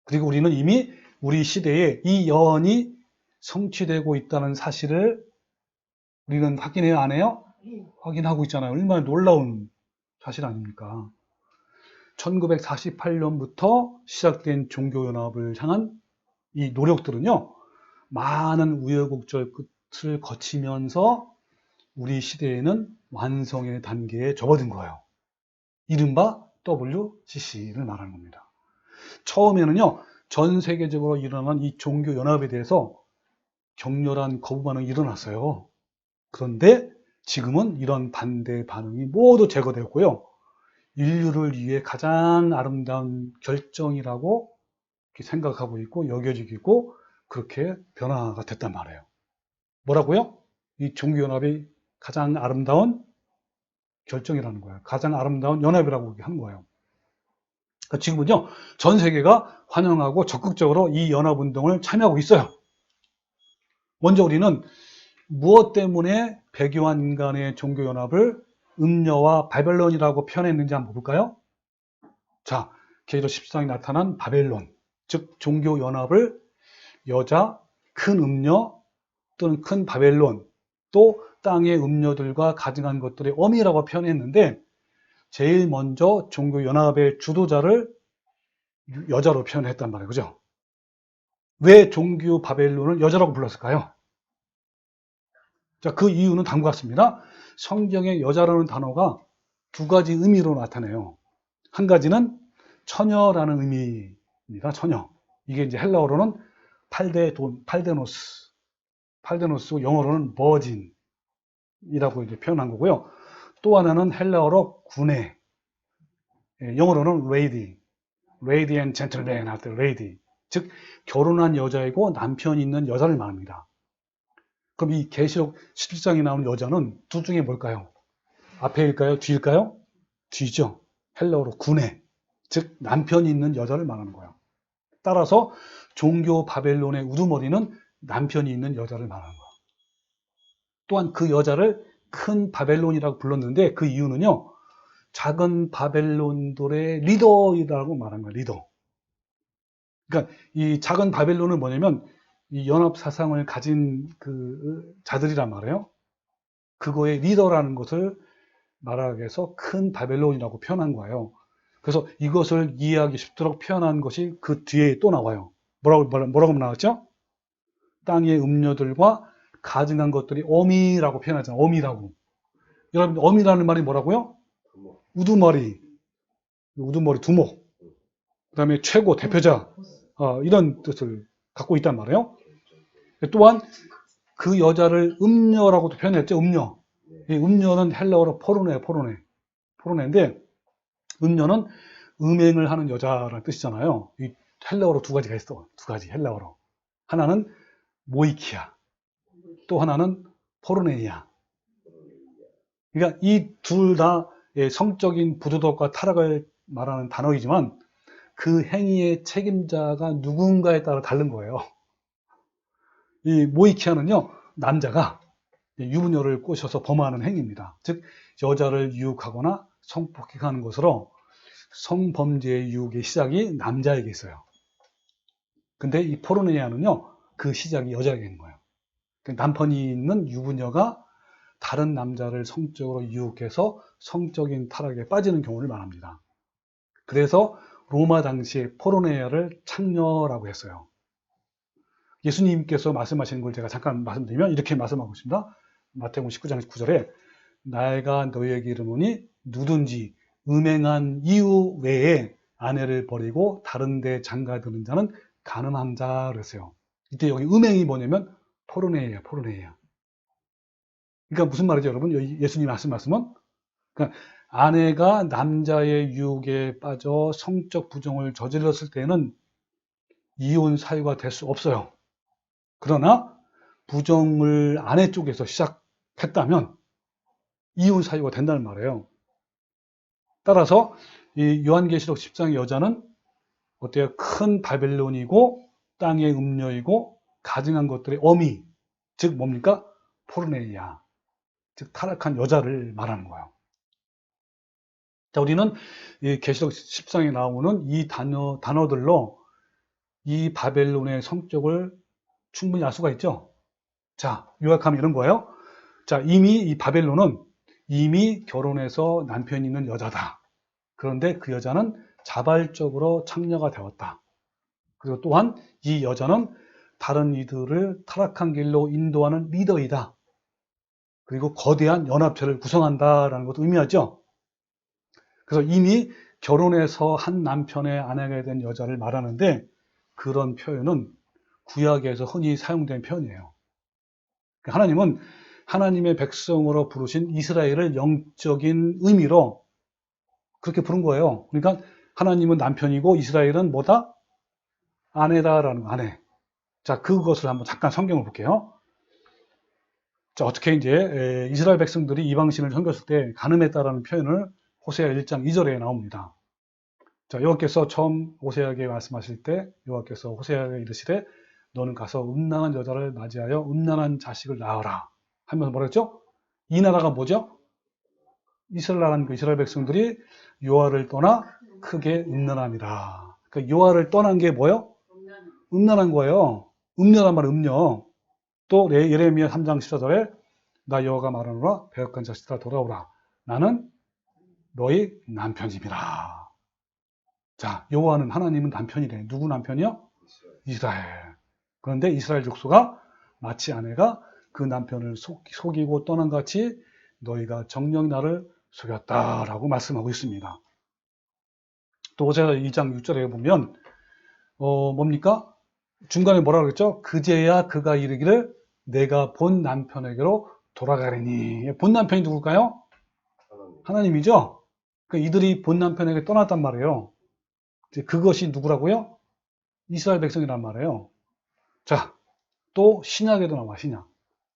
그리고 우리는 이미 우리 시대에 이 예언이 성취되고 있다는 사실을 우리는 확인해야 안 해요? 확인하고 있잖아요. 얼마나 놀라운 사실 아닙니까? 1948년부터 시작된 종교연합을 향한 이 노력들은요, 많은 우여곡절 끝을 거치면서 우리 시대에는 완성의 단계에 접어든 거예요. 이른바 WCC를 말하는 겁니다. 처음에는요, 전 세계적으로 일어난 이 종교연합에 대해서 격렬한 거부 반응이 일어났어요. 그런데 지금은 이런 반대 반응이 모두 제거되었고요. 인류를 위해 가장 아름다운 결정이라고 생각하고 있고 여겨지고 있고 그렇게 변화가 됐단 말이에요. 뭐라고요? 이 종교연합이 가장 아름다운 결정이라는 거예요. 가장 아름다운 연합이라고 하는 거예요. 그러니까 지금은요, 전 세계가 환영하고 적극적으로 이 연합운동을 참여하고 있어요. 먼저 우리는 무엇 때문에 백요한 인간의 종교연합을 음녀와 바벨론이라고 표현했는지 한번 볼까요? 자, 계시록 14장에 나타난 바벨론, 즉 종교연합을 여자, 큰 음녀 또는 큰 바벨론, 또 땅의 음녀들과 가증한 것들의 어미라고 표현했는데, 제일 먼저 종교연합의 주도자를 여자로 표현했단 말이에요. 그죠? 왜 종교 바벨론을 여자라고 불렀을까요? 자, 그 이유는 다음과 같습니다. 성경에 여자라는 단어가 두 가지 의미로 나타나요. 한 가지는 처녀라는 의미입니다. 처녀. 이게 이제 헬라어로는 팔데노스, 영어로는 버진이라고 이제 표현한 거고요. 또 하나는 헬라어로 구네, 영어로는 레이디 앤 젠틀맨 할 때 레이디, 즉 결혼한 여자이고 남편이 있는 여자를 말합니다. 그럼 이 계시록 17장에 나오는 여자는 둘 중에 뭘까요? 앞에일까요? 뒤일까요? 뒤죠. 헬라어로 구네, 즉 남편이 있는 여자를 말하는 거예요. 따라서 종교 바벨론의 우두머리는 남편이 있는 여자를 말하는 거예요. 또한 그 여자를 큰 바벨론이라고 불렀는데 그 이유는요, 작은 바벨론들의 리더이라고 말한 거예요. 리더. 그러니까 이 작은 바벨론은 뭐냐면 이 연합 사상을 가진 그 자들이란 말이에요. 그거의 리더라는 것을 말하기 위해서 큰 바벨론이라고 표현한 거예요. 그래서 이것을 이해하기 쉽도록 표현한 것이 그 뒤에 또 나와요. 뭐라고 나왔죠? 땅의 음녀들과 가증한 것들이 어미라고 표현하잖아요. 어미라고. 여러분, 어미라는 말이 뭐라고요? 우두머리, 두목. 그 다음에 최고, 대표자, 이런 뜻을 갖고 있단 말이에요. 또한 그 여자를 음녀라고도 표현했죠. 음녀. 이 음녀는 헬라어로 포르네인데, 음녀는 음행을 하는 여자라는 뜻이잖아요. 이 헬라어로 두 가지가 있어. 두 가지 헬라어로. 하나는 모이키아, 또 하나는 포르네이아. 그러니까 이 둘 다 성적인 부도덕과 타락을 말하는 단어이지만 그 행위의 책임자가 누군가에 따라 다른 거예요. 이 모이키아는요, 남자가 유부녀를 꼬셔서 범하는 행위입니다. 즉 여자를 유혹하거나 성폭행하는 것으로 성범죄의 유혹의 시작이 남자에게 있어요. 근데 이 포르네이아는요, 그 시작이 여자에게 있는 거예요. 남편이 있는 유부녀가 다른 남자를 성적으로 유혹해서 성적인 타락에 빠지는 경우를 말합니다. 그래서 로마 당시에 포르네이아를 창녀라고 했어요. 예수님께서 말씀하시는 걸 제가 잠깐 말씀드리면 이렇게 말씀하고 있습니다. 마태복음 19장 19절에 내가 너희에게 이르노니 누든지 음행한 이유 외에 아내를 버리고 다른 데 장가드는 자는 간음한 자 그랬어요. 이때 여기 음행이 뭐냐면 포르네이아. 그러니까 무슨 말이죠, 여러분? 예수님 말씀은 그러니까 아내가 남자의 유혹에 빠져 성적 부정을 저질렀을 때는 이혼 사유가 될 수 없어요. 그러나 부정을 아내 쪽에서 시작했다면 이혼 사유가 된다는 말이에요. 따라서 이 요한계시록 10장의 여자는 어때요? 큰 바벨론이고 땅의 음녀이고 가증한 것들의 어미, 즉 뭡니까? 포르네이아, 즉 타락한 여자를 말하는 거예요. 자, 우리는 이 계시록 10장에 나오는 이 단어들로 이 바벨론의 성격을 충분히 알 수가 있죠. 자, 요약하면 이런 거예요. 자, 이미 이 바벨론은 이미 결혼해서 남편이 있는 여자다. 그런데 그 여자는 자발적으로 창녀가 되었다. 그리고 또한 이 여자는 다른 이들을 타락한 길로 인도하는 리더이다. 그리고 거대한 연합체를 구성한다라는 것도 의미하죠. 그래서 이미 결혼해서 한 남편의 아내가 된 여자를 말하는데 그런 표현은 구약에서 흔히 사용된 표현이에요. 하나님은 하나님의 백성으로 부르신 이스라엘을 영적인 의미로 그렇게 부른 거예요. 그러니까 하나님은 남편이고 이스라엘은 뭐다? 아내다라는 거, 아내. 자, 그것을 한번 잠깐 성경을 볼게요. 자, 어떻게 이제 이스라엘 백성들이 이방신을 섬겼을 때 간음했다라는 표현을 호세아 1장 2절에 나옵니다. 자, 여호와께서 처음 호세아에게 말씀하실 때 여호와께서 호세아에게 이르시되 너는 가서 음란한 여자를 맞이하여 음란한 자식을 낳아라 하면서 뭐라 했죠? 이 나라가 뭐죠? 이스라엘이라는 그 이스라엘 백성들이 여호와를 떠나 크게 음란함이라. 그러니까 여호와를 떠난 게 뭐예요? 음란한 거예요. 음녀란 말 음녀. 또 예레미야 3장 14절에 나 여호와가 말하노라 배역한 자식들아 돌아오라 나는 너희 남편임이라. 자, 여호와는 하나님은 남편이래. 누구 남편이요? 이스라엘. 그런데 이스라엘 족속가 마치 아내가 그 남편을 속이고 떠난 것 같이 너희가 정녕 나를 속였다라고 말씀하고 있습니다. 또 호세아 2장 6절에 보면 뭡니까? 중간에 뭐라고 그랬죠? 그제야 그가 이르기를 내가 본 남편에게로 돌아가리니. 본 남편이 누굴까요? 하나님이죠. 그러니까 이들이 본 남편에게 떠났단 말이에요. 이제 그것이 누구라고요? 이스라엘 백성이란 말이에요. 자, 또 신약에도 나와.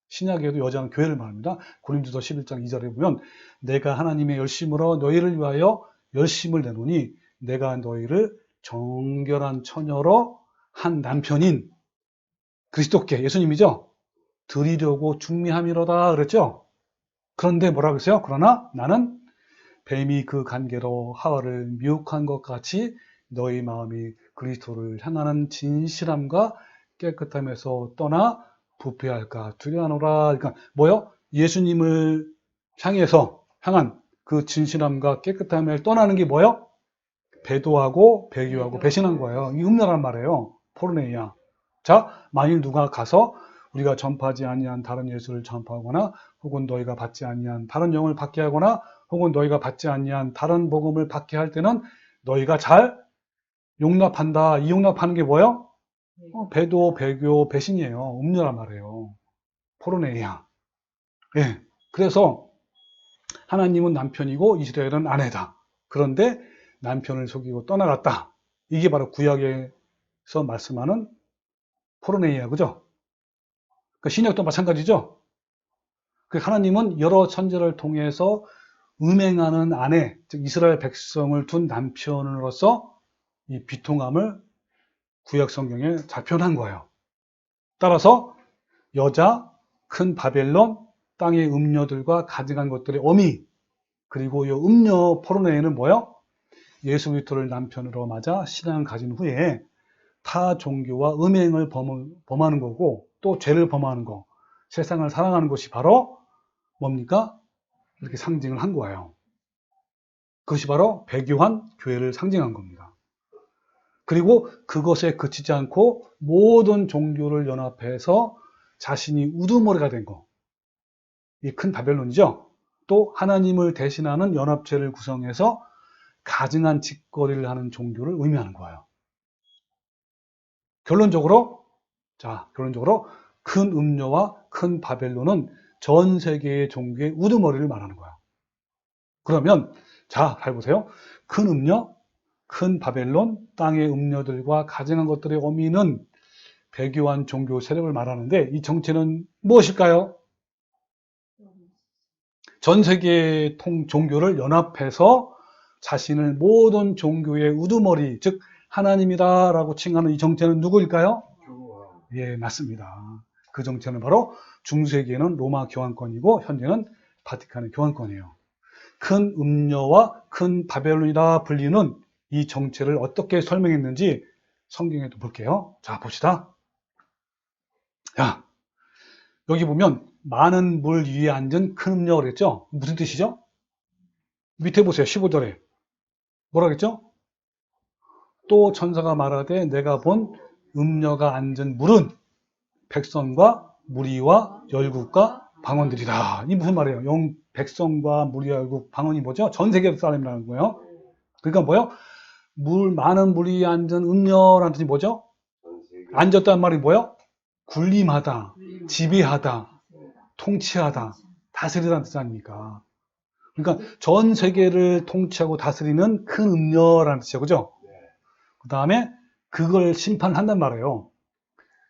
신약에도 여자는 교회를 말합니다. 고린도서 11장 2절에 보면 내가 하나님의 열심으로 너희를 위하여 열심을 내노니 내가 너희를 정결한 처녀로 한 남편인 그리스도께, 예수님이죠, 드리려고 중미함이로다 그랬죠. 그런데 뭐라고 했어요? 그러나 나는 뱀이 그 관계로 하와를 미혹한 것 같이 너희 마음이 그리스도를 향하는 진실함과 깨끗함에서 떠나 부패할까 두려워하노라. 그러니까 뭐요? 예수님을 향한 그 진실함과 깨끗함을 떠나는 게 뭐요? 배도하고 배교하고 배신한 거예요. 이 음란한 말이에요. 포르네이야. 자, 만일 누가 가서 우리가 전파하지 아니한 다른 예수를 전파하거나 혹은 너희가 받지 아니한 다른 영을 받게 하거나 혹은 너희가 받지 아니한 다른 복음을 받게 할 때는 너희가 잘 용납한다. 이 용납하는 게 뭐예요? 배도, 배교, 배신이에요. 음녀란 말이에요. 포르네이야. 예. 그래서 하나님은 남편이고 이스라엘은 아내다. 그런데 남편을 속이고 떠나갔다. 이게 바로 구약에서 말씀하는 포르네이야. 그죠? 그 신약도 마찬가지죠? 그 하나님은 여러 천재를 통해서 음행하는 아내, 즉 이스라엘 백성을 둔 남편으로서 이 비통함을 구약 성경에 잘 표현한 거예요. 따라서 여자, 큰 바벨론, 땅의 음녀들과 가증한 것들의 어미, 그리고 이 음녀 포르네이는 뭐예요? 예수 그리스도를 남편으로 맞아 신앙을 가진 후에 타 종교와 음행을 범하는 거고 또 죄를 범하는 거, 세상을 사랑하는 것이 바로 뭡니까? 이렇게 상징을 한 거예요. 그것이 바로 배교한 교회를 상징한 겁니다. 그리고 그것에 그치지 않고 모든 종교를 연합해서 자신이 우두머리가 된 거. 이 큰 바벨론이죠. 또 하나님을 대신하는 연합체를 구성해서 가증한 짓거리를 하는 종교를 의미하는 거예요. 결론적으로 큰 음녀와 큰 바벨론은 전 세계의 종교의 우두머리를 말하는 거야. 그러면 잘 보세요. 큰 음녀, 큰 바벨론, 땅의 음녀들과 가증한 것들의 어미는 배교한 종교 세력을 말하는데 이 정체는 무엇일까요? 전 세계의 종교를 연합해서 자신을 모든 종교의 우두머리, 즉 하나님이다라고 칭하는 이 정체는 누구일까요? 예, 맞습니다. 그 정체는 바로 중세기에는 로마 교황권이고 현재는 바티칸의 교황권이에요. 큰 음녀와 큰 바벨론이라 불리는 이 정체를 어떻게 설명했는지 성경에도 볼게요. 자, 봅시다. 야, 여기 보면 많은 물 위에 앉은 큰 음녀 그랬죠? 무슨 뜻이죠? 밑에 보세요. 15절에. 뭐라 그랬죠? 또 천사가 말하되 내가 본 음녀가 앉은 물은 백성과 무리와 열국과 방언들이다. 이 무슨 말이에요? 백성과 무리와 열국, 방언이 뭐죠? 전 세계 사람이라는 거예요. 그러니까 뭐예요? 많은 물이 앉은 음녀라는 뜻이 뭐죠? 앉았다는 말이 뭐예요? 군림하다, 지배하다, 통치하다, 다스리다는 뜻 아닙니까? 그러니까 전 세계를 통치하고 다스리는 큰 음녀라는 뜻이죠. 그죠? 그 다음에 그걸 심판한단 말이에요.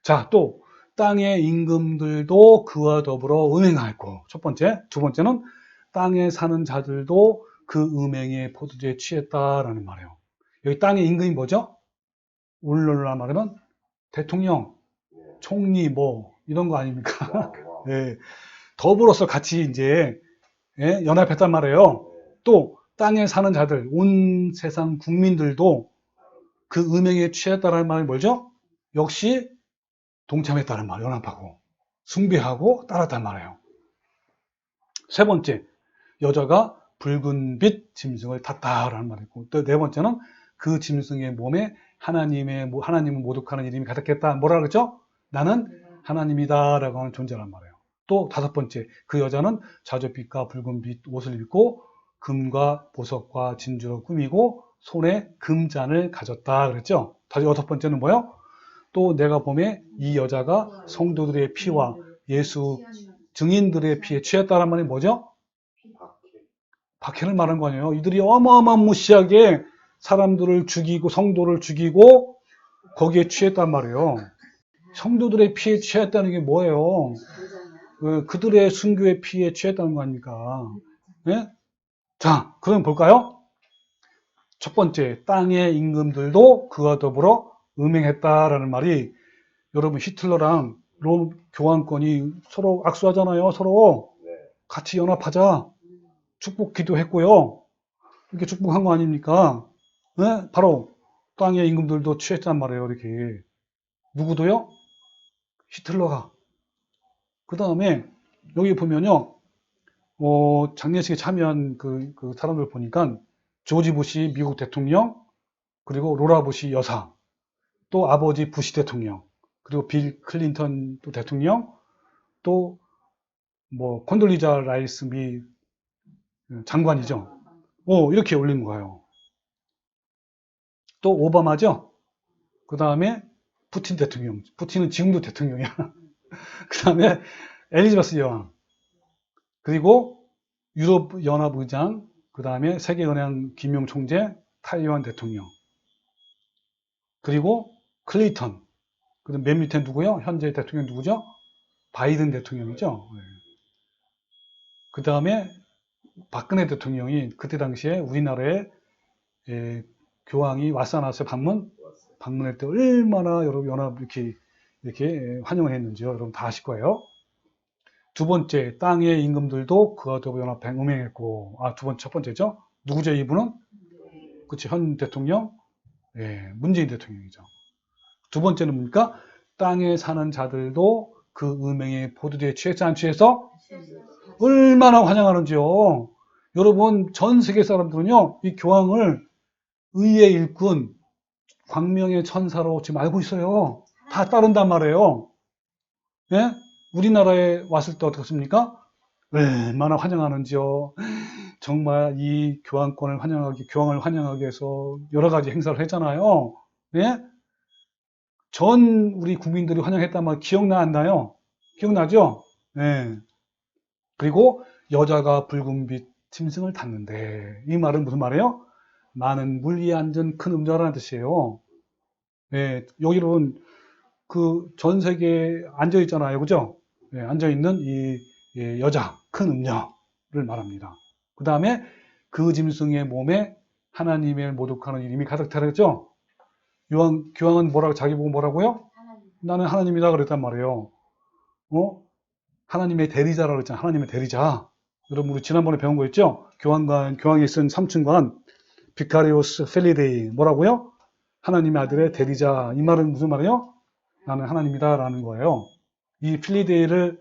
자, 또 땅의 임금들도 그와 더불어 음행하였고, 첫 번째. 두 번째는 땅에 사는 자들도 그 음행의 포도주에 취했다라는 말이에요. 여기 땅의 임금이 뭐죠? 오늘날 말하면 대통령, 총리 뭐 이런 거 아닙니까? 예, 더불어서 같이 이제 연합했단 말이에요. 또 땅에 사는 자들, 온 세상 국민들도 그 음행에 취했다라는 말이 뭐죠? 역시 동참했다는 말, 연합하고 숭배하고 따랐단 말이에요. 세 번째, 여자가 붉은 빛 짐승을 탔다라는 말이고, 또 네 번째는 그 짐승의 몸에 하나님을 모독하는 이름이 가득했다. 뭐라 그랬죠? 나는 하나님이다라고 하는 존재란 말이에요. 또 다섯 번째, 그 여자는 자줏빛과 붉은 빛 옷을 입고 금과 보석과 진주로 꾸미고 손에 금잔을 가졌다 그랬죠? 다시 여섯 번째는 뭐예요? 또 내가 보매 이 여자가 성도들의 피와 예수 증인들의 피에 취했다는 말이 뭐죠? 박해를 말한 거 아니에요. 이들이 어마어마무시하게 사람들을 죽이고 성도를 죽이고 거기에 취했단 말이에요. 성도들의 피에 취했다는 게 뭐예요? 그들의 순교의 피에 취했다는 거 아닙니까? 네? 자, 그럼 볼까요? 첫 번째, 땅의 임금들도 그와 더불어 음행했다라는 말이, 여러분 히틀러랑 롬 교황권이 서로 악수하잖아요. 서로 같이 연합하자 축복 기도했고요. 이렇게 축복한 거 아닙니까? 네? 바로 땅의 임금들도 취했단 말이에요. 이렇게 누구도요? 히틀러가. 그 다음에 여기 보면요, 장례식에 참여한 그 사람들 보니까 조지 부시 미국 대통령, 그리고 로라 부시 여사, 또 아버지 부시 대통령, 그리고 빌 클린턴 또 대통령, 또 뭐 콘돌리자 라이스 미 장관이죠. 이렇게 올린 거예요. 또 오바마죠. 그 다음에 푸틴 대통령. 푸틴은 지금도 대통령이야. 그 다음에 엘리자베스 여왕, 그리고 유럽 연합 의장, 그 다음에 세계은행 김용 총재, 타이완 대통령, 그리고 클린턴. 그다음 맨 밑에 누구요? 현재 대통령 누구죠? 바이든 대통령이죠. 그 다음에 박근혜 대통령이 그때 당시에 우리나라에 교황이 와사나스 방문할 때 얼마나 여러분 연합 이렇게 환영을 했는지요. 여러분 다 아실 거예요. 두 번째, 땅의 임금들도 그와 더불어 연합해 음행했고, 첫 번째죠. 누구죠, 이분은? 그치, 현 대통령, 문재인 대통령이죠. 두 번째는 뭡니까? 땅에 사는 자들도 그 음행의 포도주에 취했어, 안 취해서? 얼마나 환영하는지요. 여러분, 전 세계 사람들은요, 이 교황을 의의 일꾼, 광명의 천사로 지금 알고 있어요. 다 따른단 말이에요. 예? 우리나라에 왔을 때 어떻습니까? 얼마나 환영하는지요. 정말 이 교황을 환영하기 위해서 여러 가지 행사를 했잖아요. 예? 전 우리 국민들이 환영했단 말 기억나 안 나요? 기억나죠? 예. 그리고 여자가 붉은빛 짐승을 탔는데, 이 말은 무슨 말이에요? 많은 물 위에 앉은 큰 음녀라는 뜻이에요. 예, 여기로는 그 전 세계에 앉아 있잖아요. 그죠? 예, 앉아 있는 이 여자, 큰 음녀를 말합니다. 그 다음에 그 짐승의 몸에 하나님을 모독하는 이름이 가득 차렸죠? 교황은 자기 보고 뭐라고요? 나는 하나님이다 그랬단 말이에요. 하나님의 대리자라고 그랬잖아요. 하나님의 대리자. 여러분, 우리 지난번에 배운 거 있죠? 교황이 쓴 삼층관, 비카리오스 펠리데이. 뭐라고요? 하나님의 아들의 대리자. 이 말은 무슨 말이에요? 나는 하나님이다 라는 거예요. 이 필리데이를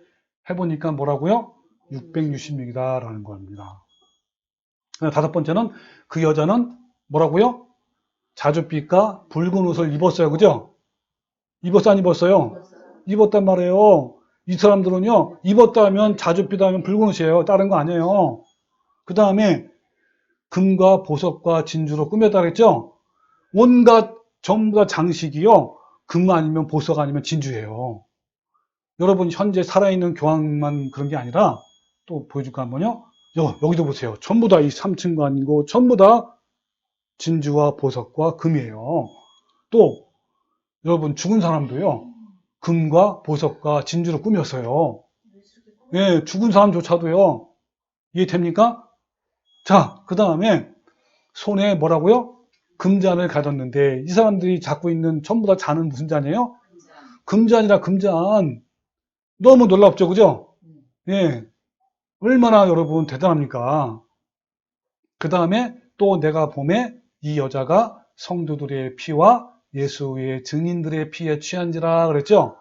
해보니까 뭐라고요? 666이다 라는 겁니다. 다섯 번째는 그 여자는 뭐라고요? 자줏빛과 붉은 옷을 입었어요. 그죠? 입었어, 안 입었어요? 입었단 말이에요. 이 사람들은요, 입었다 하면 자줏빛 하면 붉은 옷이에요. 다른 거 아니에요. 그 다음에 금과 보석과 진주로 꾸몄다 그랬죠? 온갖 전부 다 장식이요. 금 아니면 보석 아니면 진주예요. 여러분, 현재 살아있는 교황만 그런 게 아니라 또 보여줄까 한번요. 여기도 보세요. 전부 다 이 3층관이고 전부 다 진주와 보석과 금이에요. 또 여러분, 죽은 사람도요, 금과 보석과 진주로 꾸몄어요. 예, 죽은 사람조차도요. 이해됩니까? 자, 그 다음에 손에 뭐라고요? 금잔을 가졌는데 이 사람들이 갖고 있는 전부 다 잔은 무슨 잔이에요? 금잔이라 금잔. 너무 놀랍죠, 그죠? 예, 얼마나 여러분 대단합니까? 그 다음에 또 내가 봄에 이 여자가 성도들의 피와 예수의 증인들의 피에 취한지라 그랬죠?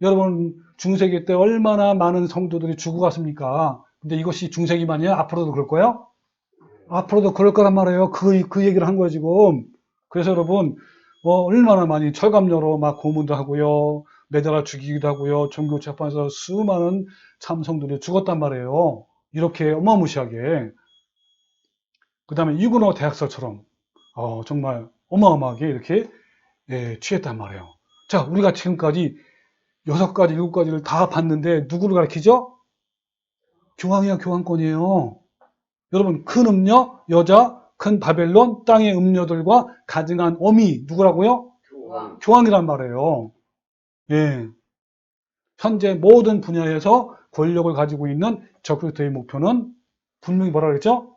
여러분 중세기 때 얼마나 많은 성도들이 죽어갔습니까? 근데 이것이 중세기만이에요? 앞으로도 그럴 거예요? 앞으로도 그럴 거란 말이에요. 그 얘기를 한 거예요, 지금. 그래서 여러분, 얼마나 많이 철갑녀로 막 고문도 하고요. 매달아 죽이기도 하고요. 종교 재판에서 수많은 참성들이 죽었단 말이에요. 이렇게 어마무시하게. 그 다음에 이구노 대학살처럼, 정말 어마어마하게 이렇게, 예, 취했단 말이에요. 자, 우리가 지금까지 6가지, 7가지를 다 봤는데, 누구를 가리키죠? 교황이야, 교황권이에요. 여러분, 큰 음녀, 여자, 큰 바벨론, 땅의 음녀들과 가증한 어미, 누구라고요? 교황이란 말이에요. 예. 현재 모든 분야에서 권력을 가지고 있는 적그리스도의 목표는 분명히 뭐라 그랬죠?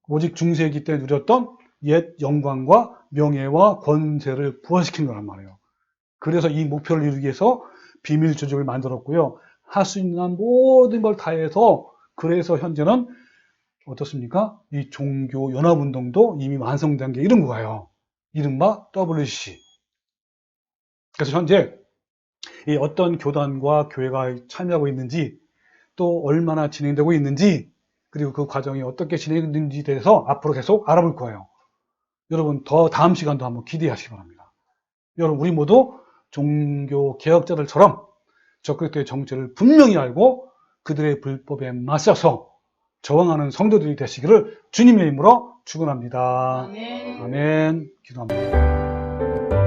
오직 중세기 때 누렸던 옛 영광과 명예와 권세를 부활시킨 거란 말이에요. 그래서 이 목표를 이루기 위해서 비밀 조직을 만들었고요. 할 수 있는 한 모든 걸 다해서 그래서 현재는 어떻습니까? 이 종교 연합운동도 이미 완성된 게 이런 거예요. 이른바 WCC. 그래서 현재 이 어떤 교단과 교회가 참여하고 있는지 또 얼마나 진행되고 있는지 그리고 그 과정이 어떻게 진행되는지에 대해서 앞으로 계속 알아볼 거예요. 여러분 더 다음 시간도 한번 기대하시기 바랍니다. 여러분 우리 모두 종교 개혁자들처럼 적그리스도의 정체를 분명히 알고 그들의 불법에 맞서서 저항하는 성도들이 되시기를 주님의 이름으로 축원합니다. 아멘. 아멘. 기도합니다.